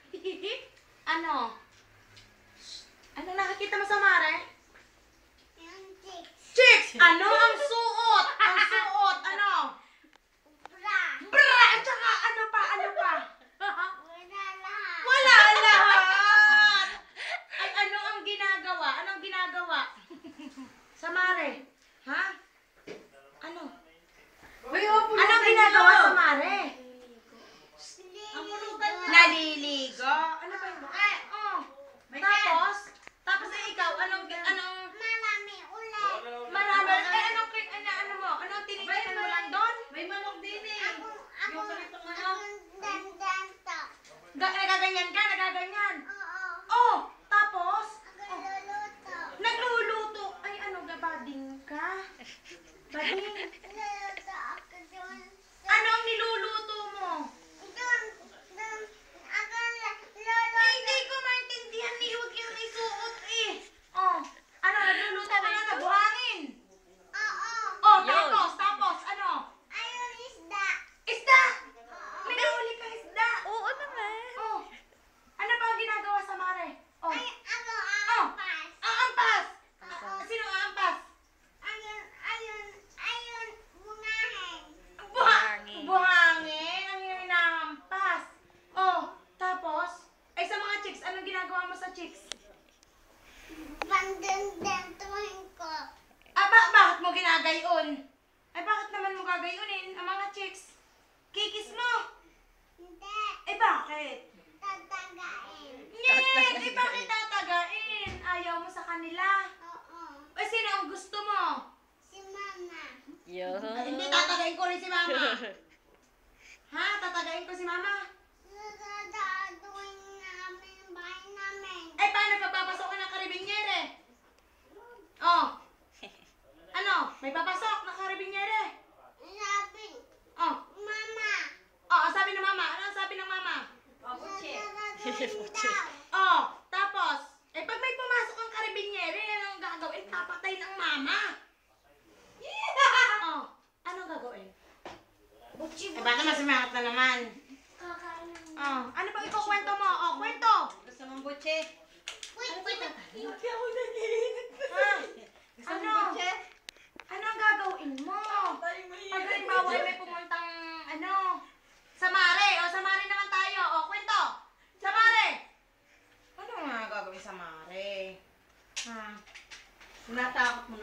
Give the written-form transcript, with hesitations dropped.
Ano? Ano nakikita mo sa Mare? Yung chicks. Chicks! Ano ang suot? Ang suot, ano? Bra. Bra! At saka, ano pa? Ano pa? Wala lahat. Wala lahat! Ay, ano ang ginagawa? Anong ginagawa? Sa Mare? Ha? Ano? Anong ginagawa sa Mare? Naliligo. Ano pa yun? Oh. Tapos ay ikaw, anong Marami ulit. marami, ay ano mo? Anong tinitingnan mo lang doon? May manok din eh. Ako, ganitong ano. dandan to. Nagaganyan ka? Nagaganyan? Oo. Oh, tapos? Ako luluto. Nagluluto. Ay, ano ga, bading ka? Bading? Luluto ako dun. Ano ang niluluto mo? Dun. Ako luluto. Ay, hindi ko maintindihan ni huwag yung isuot eh. Oh, ano, nagluluto ka na nabuhangin? Oo. Oh, tapos, ano? Ayun isda. Isda! Oo. May nahuli kang isda. Oo naman. Oh, ano pa ang ginagawa sa Mare? Oh, Ay, ako Oh. ampas. aampas! Oo. Sino aampas? Ayun, bungahin. Buhangin. Buhangin, ang hinahampas. Oh, tapos, ay sa mga chicks, anong ginagawa mo sa chicks? Pandandantuhin ko. Bakit mo ginagayon? Ay, bakit naman mo gagayunin ang mga chicks? Kikis mo? Hindi. Eh, bakit? Tatagain. Nyet! Eh, bakit tatagain? Ayaw mo sa kanila? Oo. Ay, sino ang gusto mo? Si mama. Yun. Ay, hindi, tatagain ko rin si mama. Ha? Tatagain ko si mama? Dadaaduin namin yung bahay namin. Eh, paano pagpapasok ka ng karibinyere? Oh. Ano? May papasok na karibinyere? Sabi, Oh. mama. Oh, ang sabi ng mama. Ano ang sabi ng mama? Dadaaduin daw. Oh, tapos, eh pag may pumasok ang karibinyere, anong gagawin? Papatay ng mama. Oh, anong gagawin? Eh, baka masimangat na naman. Kakain ng Oh, ano pang ikukwento mo? Oh, kwento. Gusto mong butche? Wait, Hindi ako nagiinit. Ah, Gusto mong ano? butche? Ano ang gagawin mo? Tayo Pag mahirap. halimbawa ay may pumuntang, ano, sa Mare. O, sa Mare naman tayo. O, kwento. Sa Mare. Ano nga gagawin sa Mare? Ha? Natakot mo